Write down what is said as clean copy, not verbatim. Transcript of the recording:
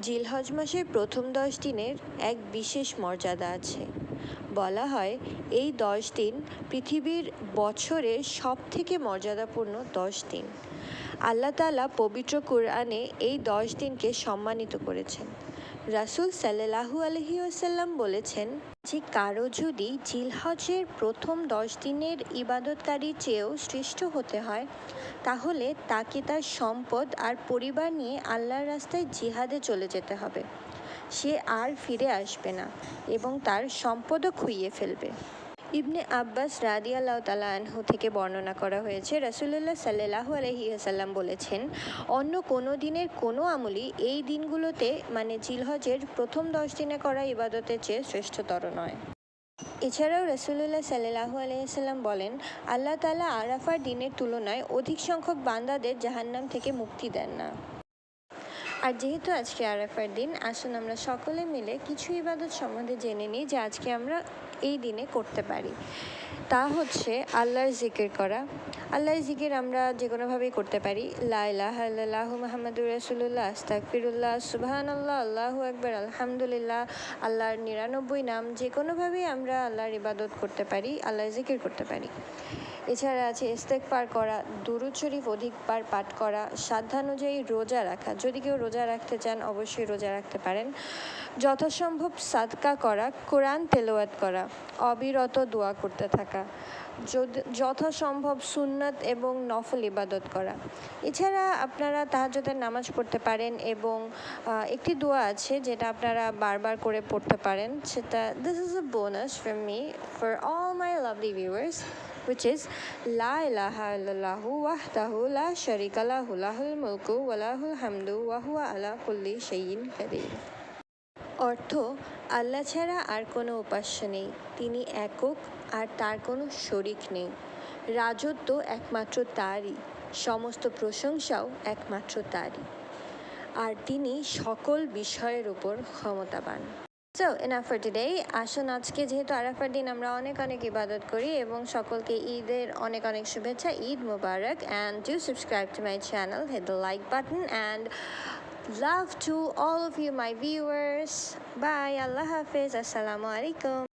জিলহজ মাসের প্রথম 10 দিনের এক বিশেষ মর্যাদা আছে। বলা হয় এই 10 দিন পৃথিবীর বছরের সবথেকে মর্যাদাপূর্ণ 10 দিন। আল্লাহ তাআলা পবিত্র কুরআনে এই 10 দিনকে সম্মানিত করেছেন। রাসূল সাল্লাল্লাহু আলাইহি ওয়াসাল্লাম বলেছেন যে কারো যদি জিলহজের প্রথম 10 দিনের ইবাদতকারীর চেয়েও শ্রেষ্ঠ হতে হয়, তাহলে তাকে তার সম্পদ আর পরিবার নিয়ে আল্লাহর রাস্তায় জিহাদে চলে যেতে হবে। সে আর ফিরে আসবে না এবং তার সম্পদও খুইয়ে ফেলবে। ইবনে আব্বাস রাদিয়াল্লাহু তাআলা আনহু থেকে বর্ণনা করা হয়েছে, রাসূলুল্লাহ সাল্লাল্লাহু আলাইহি ওয়াসাল্লাম বলেছেন, অন্য কোনো দিনের কোনো আমলই এই দিনগুলোতে মানে জিলহজের প্রথম 10 দিনে করা ইবাদতের চেয়ে শ্রেষ্ঠতর নয়। এছাড়াও রাসূলুল্লাহ সাল্লাল্লাহু আলাইহি ওয়াসাল্লাম বলেন, আল্লাহ তাআলা আরাফার দিনের তুলনায় অধিক সংখ্যক বান্দাদের জাহান্নাম থেকে মুক্তি দেন না। আর যেহেতু আজকে আরাফার দিন, আসুন আমরা সকলে মিলে কিছু ইবাদত সম্বন্ধে জেনে নিই যে আজকে আমরা এই দিনে করতে পারি। তা হচ্ছে আল্লাহর জিকির করা। আল্লাহর জিকির আমরা যে কোনোভাবেই করতে পারি। লা ইলাহা ইল্লাল্লাহু মুহাম্মাদুর রাসূলুল্লাহ, আস্তাগফিরুল্লাহ, সুবহানাল্লাহ, আল্লাহু আকবার, আলহামদুলিল্লাহ, আল্লাহর 99 নাম, যে কোনোভাবেই আমরা আল্লাহর ইবাদত করতে পারি, আল্লাহর জিকির করতে পারি। এছাড়া আছে ইস্তেগফার করা, দুরূদ শরীফ অধিকবার পাঠ করা, সাধ্যানুযায়ী রোজা রাখা। যদি কেউ রোজা রাখতে চান অবশ্যই রোজা রাখতে পারেন। যথাসম্ভব সাদকা করা, কোরআন তেলাওয়াত করা, অবিরত দোয়া করতে থাকা, যথাসম্ভব সুন্নাত এবং নফল ইবাদত করা। এছাড়া আপনারা তাহাজ্জুদের নামাজ পড়তে পারেন এবং একটি দোয়া আছে যেটা আপনারা বারবার করে পড়তে পারেন। সেটা this is a bonus for me for all my lovely viewers, which is La ilaha illallahu wahdahu la sharika lahu lahul mulku wa lahul hamdu wa huwa ala kulli shay'in qadir। অর্থ, আল্লাহ ছাড়া আর কোনো উপাস্য নেই, তিনি একক আর তার কোনো শরিক নেই। রাজত্ব একমাত্র তারই, সমস্ত প্রশংসাও একমাত্র তারই, আর তিনি সকল বিষয়ের উপর ক্ষমতাবান। So enough for today. আসুন আজকে যেহেতু আরাফার দিন আমরা অনেক অনেক ইবাদত করি এবং সকলকে ঈদের অনেক অনেক শুভেচ্ছা। ঈদ মুবারক, and do subscribe to my channel, hit the like button, and love to all of you my viewers. Bye. Allah Hafiz. Assalamu alaikum.